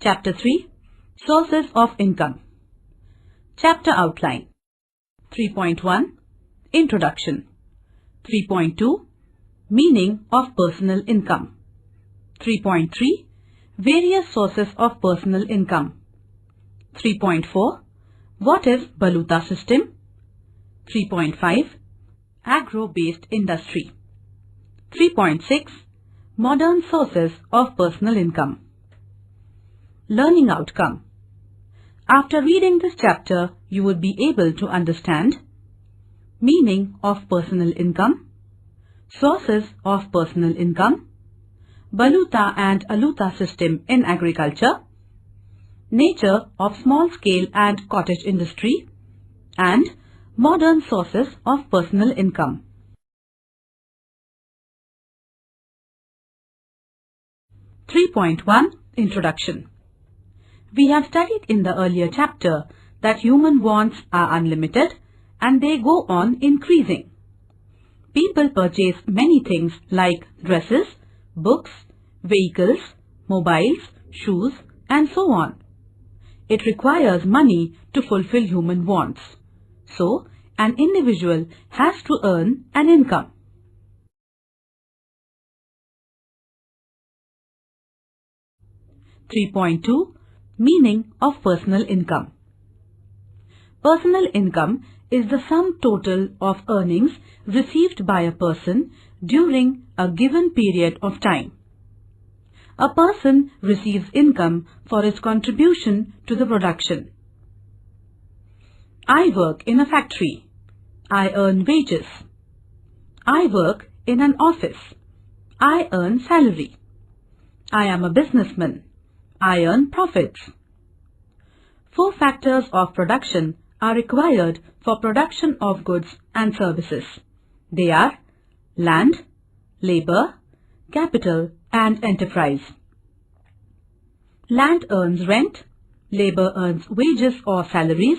Chapter 3 Sources of Income. Chapter Outline. 3.1 Introduction. 3.2 Meaning of Personal Income. 3.3 Various Sources of Personal Income. 3.4 What is Baluta System? 3.5 Agro-based Industry. 3.6 Modern Sources of Personal Income. Learning Outcome. After reading this chapter, you would be able to understand meaning of personal income, sources of personal income, Baluta and Aluta system in agriculture, nature of small-scale and cottage industry, and modern sources of personal income. Introduction. We have studied in the earlier chapter that human wants are unlimited and they go on increasing. People purchase many things like dresses, books, vehicles, mobiles, shoes, and so on. It requires money to fulfill human wants. So, an individual has to earn an income. Meaning of personal income. Personal income is the sum total of earnings received by a person during a given period of time. A person receives income for his contribution to the production. I work in a factory. I earn wages. I work in an office. I earn salary. I am a businessman. I earn profits. 4 factors of production are required for production of goods and services. They are land, labor, capital, and enterprise. Land earns rent, labor earns wages or salaries,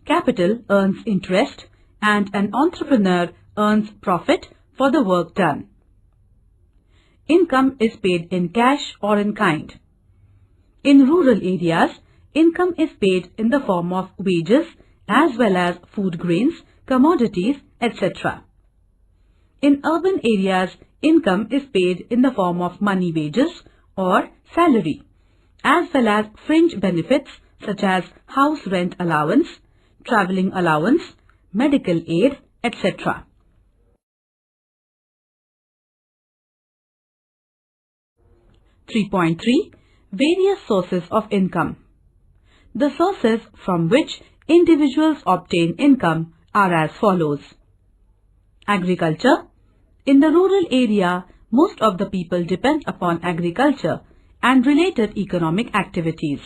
capital earns interest, and an entrepreneur earns profit for the work done. Income is paid in cash or in kind. In rural areas, income is paid in the form of wages as well as food grains, commodities, etc. In urban areas, income is paid in the form of money wages or salary, as well as fringe benefits such as house rent allowance, travelling allowance, medical aid, etc. Various sources of income. The sources from which individuals obtain income are as follows. Agriculture. In the rural area, most of the people depend upon agriculture and related economic activities.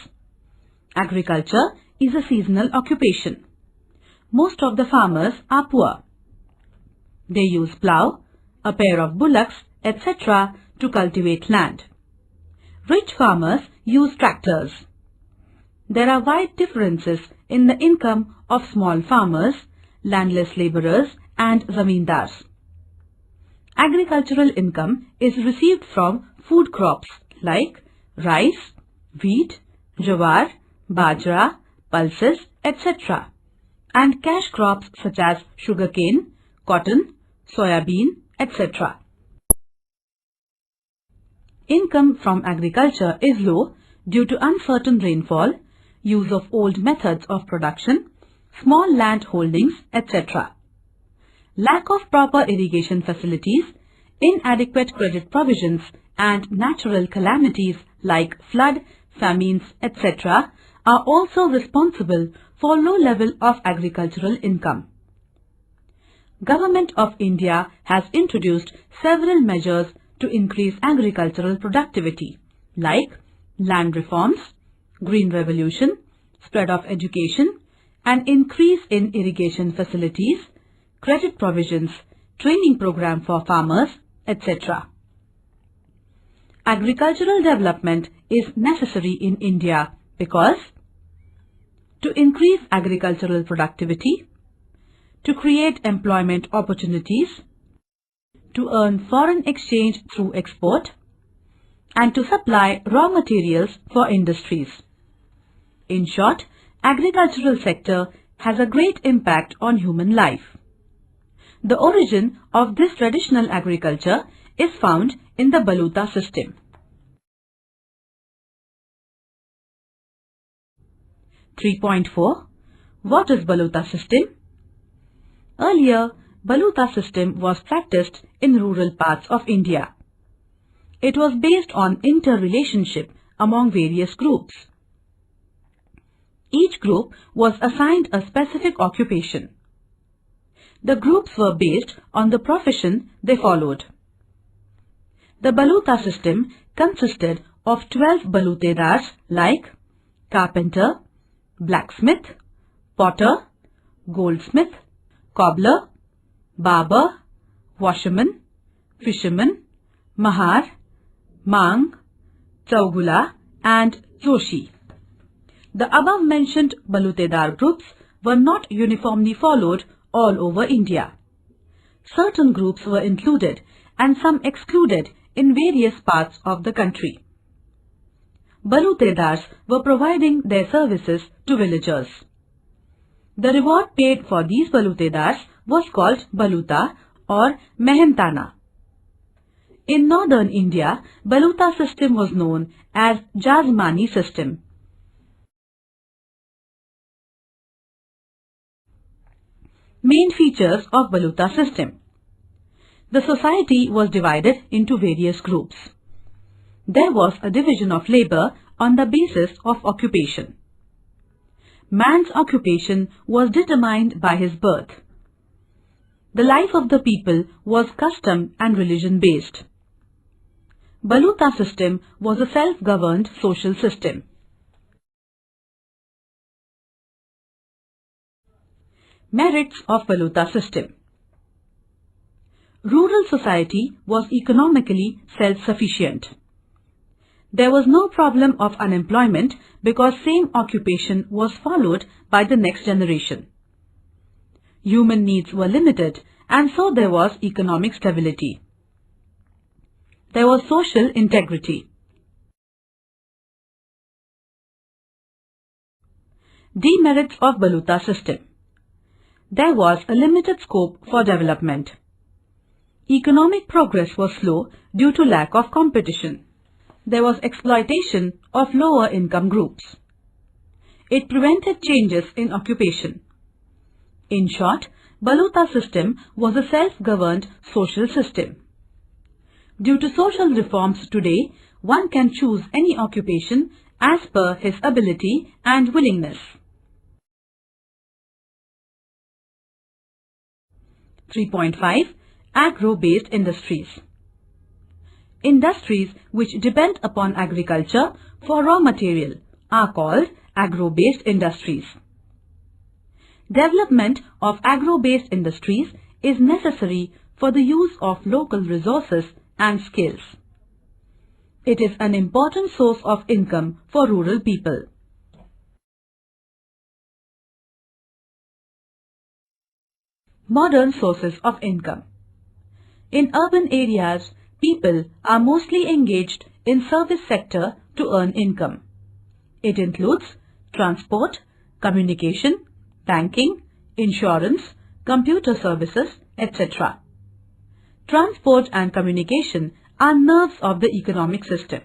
Agriculture is a seasonal occupation. Most of the farmers are poor. They use plough, a pair of bullocks, etc. to cultivate land. Rich farmers use tractors. There are wide differences in the income of small farmers, landless labourers and zamindars. Agricultural income is received from food crops like rice, wheat, jowar, bajra, pulses, etc. and cash crops such as sugarcane, cotton, soybean, etc. Income from agriculture is low due to uncertain rainfall, use of old methods of production, small land holdings, etc. Lack of proper irrigation facilities, inadequate credit provisions, and natural calamities like flood, famines, etc. are also responsible for low level of agricultural income. Government of India has introduced several measures to increase agricultural productivity like land reforms, green revolution, spread of education, an increase in irrigation facilities, credit provisions, training program for farmers, etc. Agricultural development is necessary in India because to increase agricultural productivity, to create employment opportunities, to earn foreign exchange through export, and to supply raw materials for industries. In short, agricultural sector has a great impact on human life. The origin of this traditional agriculture is found in the Baluta system. 3.4. What is Baluta system? Earlier, Baluta system was practiced in rural parts of India. It was based on interrelationship among various groups. Each group was assigned a specific occupation. The groups were based on the profession they followed. The Baluta system consisted of 12 balutedars like carpenter, blacksmith, potter, goldsmith, cobbler, barber, washerman, fisherman, mahar, mang, chaugula and joshi. The above-mentioned balutedar groups were not uniformly followed all over India. Certain groups were included and some excluded in various parts of the country. Balutedars were providing their services to villagers. The reward paid for these balutedars was called baluta or mehentana. In northern India, Baluta system was known as Jazmani system. Main features of Baluta system. The society was divided into various groups. There was a division of labor on the basis of occupation. Man's occupation was determined by his birth. The life of the people was custom and religion based. Baluta system was a self-governed social system. Merits of Baluta system. Rural society was economically self-sufficient. There was no problem of unemployment because same occupation was followed by the next generation. Human needs were limited and so there was economic stability. There was social integrity. Demerits of Baluta system. There was a limited scope for development. Economic progress was slow due to lack of competition. There was exploitation of lower income groups. It prevented changes in occupation. In short, Baluta system was a self-governed social system. Due to social reforms today, one can choose any occupation as per his ability and willingness. 3.5. Agro-based industries. Industries which depend upon agriculture for raw material are called agro-based industries. Development of agro-based industries is necessary for the use of local resources and skills. It is an important source of income for rural people. Modern sources of income. In urban areas, people are mostly engaged in service sector to earn income. It includes transport, communication, banking, insurance, computer services, etc. Transport and communication are nerves of the economic system.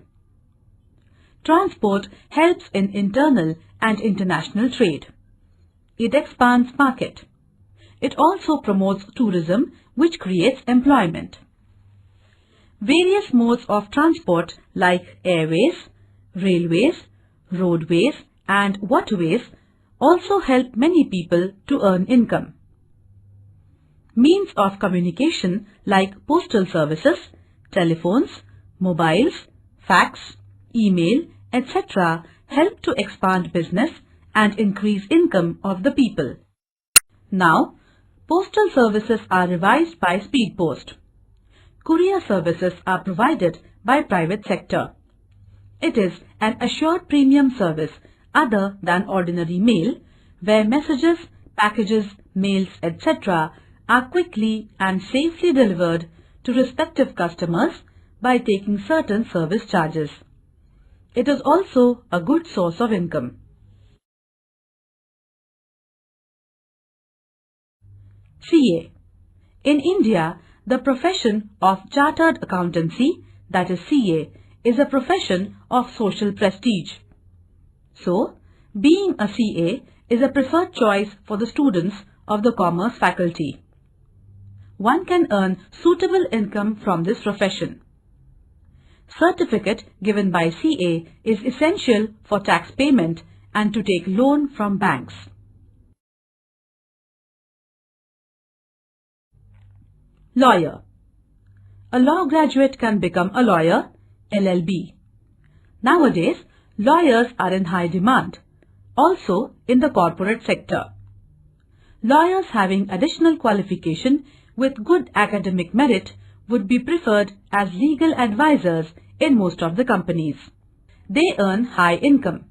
Transport helps in internal and international trade. It expands market. It also promotes tourism, which creates employment. Various modes of transport like airways, railways, roadways and waterways also help many people to earn income. Means of communication like postal services, telephones, mobiles, fax, email, etc. help to expand business and increase income of the people. Now, postal services are revised by speed post. Courier services are provided by private sector. It is an assured premium service other than ordinary mail, where messages, packages, mails, etc. are quickly and safely delivered to respective customers by taking certain service charges. It is also a good source of income. CA. In India, the profession of Chartered Accountancy, that is CA, is a profession of social prestige. So, being a CA is a preferred choice for the students of the Commerce faculty. One can earn suitable income from this profession. Certificate given by CA is essential for tax payment and to take loan from banks. Lawyer. A law graduate can become a lawyer, LLB. Nowadays, lawyers are in high demand, also in the corporate sector. Lawyers having additional qualification with good academic merit would be preferred as legal advisors in most of the companies. They earn high income.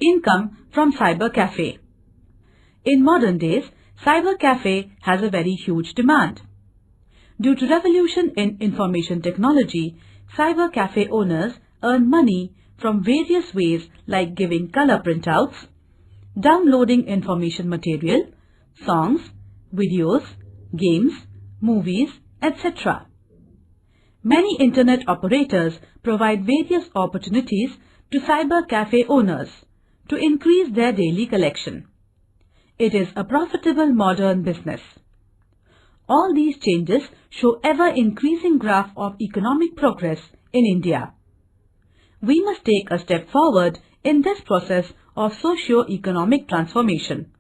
Income from cyber cafe. In modern days, cyber cafe has a very huge demand. Due to revolution in information technology, cyber cafe owners earn money from various ways like giving color printouts, downloading information material, songs, videos, games, movies, etc. Many internet operators provide various opportunities to cyber cafe owners to increase their daily collection. It is a profitable modern business. All these changes show ever-increasing graph of economic progress in India. We must take a step forward in this process of socio-economic transformation.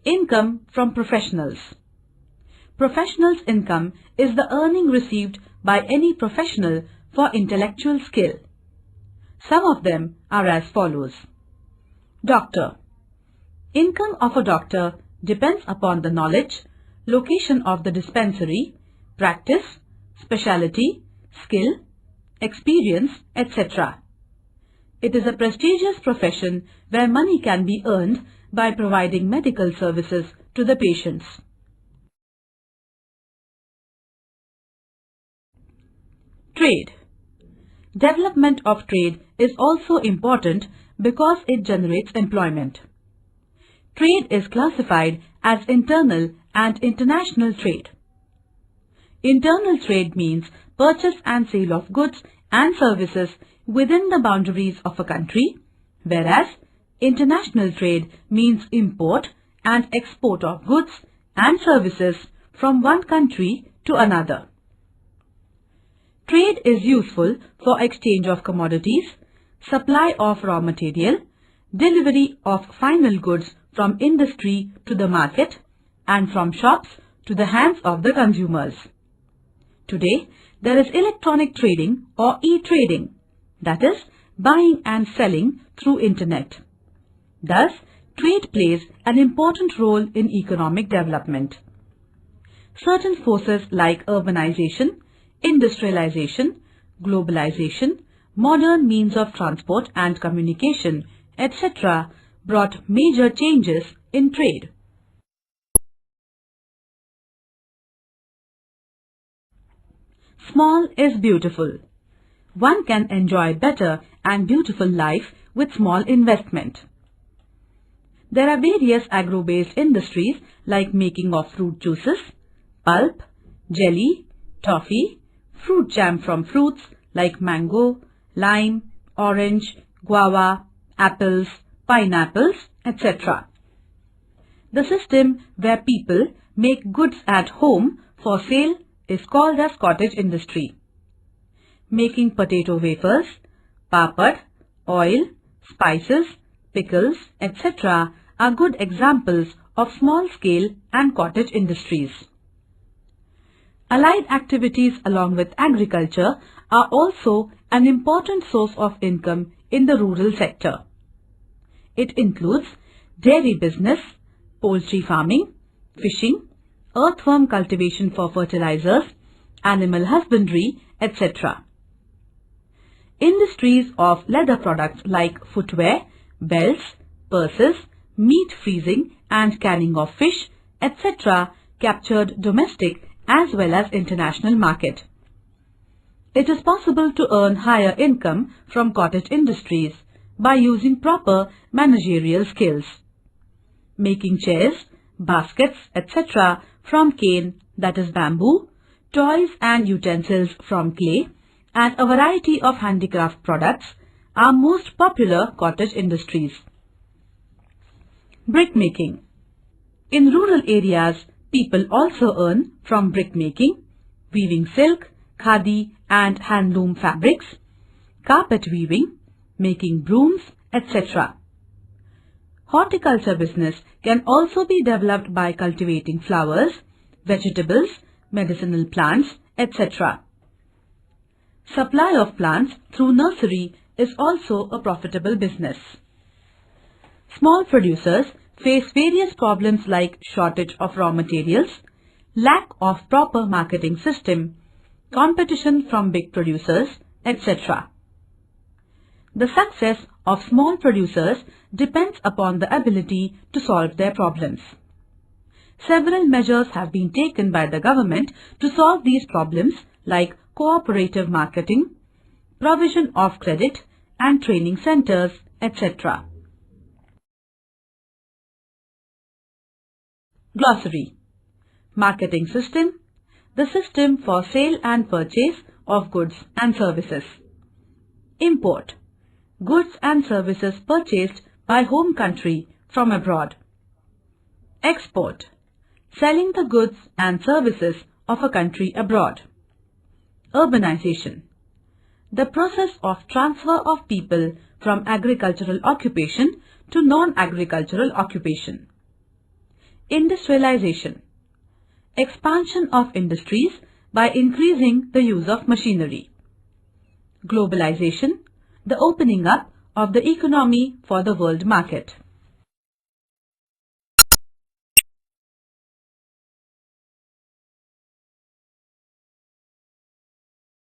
Income from professionals. Professionals' income is the earning received by any professional for intellectual skill. Some of them are as follows. Doctor. Income of a doctor depends upon the knowledge, location of the dispensary, practice, specialty, skill, experience, etc. It is a prestigious profession where money can be earned by providing medical services to the patients. Trade. Development of trade is also important because it generates employment. Trade is classified as internal and international trade. Internal trade means purchase and sale of goods and services within the boundaries of a country, whereas international trade means import and export of goods and services from one country to another. Trade is useful for exchange of commodities, supply of raw material, delivery of final goods from industry to the market and from shops to the hands of the consumers. Today, there is electronic trading or e-trading, that is, buying and selling through internet. Thus, trade plays an important role in economic development. Certain forces like urbanization, industrialization, globalization, modern means of transport and communication, etc. brought major changes in trade. Small is beautiful. One can enjoy better and beautiful life with small investment. There are various agro-based industries like making of fruit juices, pulp, jelly, toffee, fruit jam from fruits like mango, lime, orange, guava, apples, pineapples, etc. The system where people make goods at home for sale is called as cottage industry. Making potato wafers, papad, oil, spices, pickles, etc. are good examples of small-scale and cottage industries. Allied activities along with agriculture are also an important source of income in the rural sector. It includes dairy business, poultry farming, fishing, earthworm cultivation for fertilizers, animal husbandry, etc. Industries of leather products like footwear, belts, purses, meat freezing and canning of fish, etc. captured domestic as well as international market. It is possible to earn higher income from cottage industries by using proper managerial skills. Making chairs, baskets, etc. from cane, that is bamboo, toys and utensils from clay, and a variety of handicraft products are most popular cottage industries. Brick making. In rural areas, people also earn from brick making, weaving silk, khadi and handloom fabrics, carpet weaving, making brooms, etc. Horticulture business can also be developed by cultivating flowers, vegetables, medicinal plants, etc. Supply of plants through nursery is also a profitable business. Small producers face various problems like shortage of raw materials, lack of proper marketing system, competition from big producers, etc. The success of small producers depends upon the ability to solve their problems. Several measures have been taken by the government to solve these problems like cooperative marketing, provision of credit and training centers, etc. Glossary. Marketing system. The system for sale and purchase of goods and services. Import. Goods and services purchased by home country from abroad. Export. Selling the goods and services of a country abroad. Urbanization. The process of transfer of people from agricultural occupation to non-agricultural occupation. Industrialization. Expansion of industries by increasing the use of machinery. Globalization. The opening up of the economy for the world market.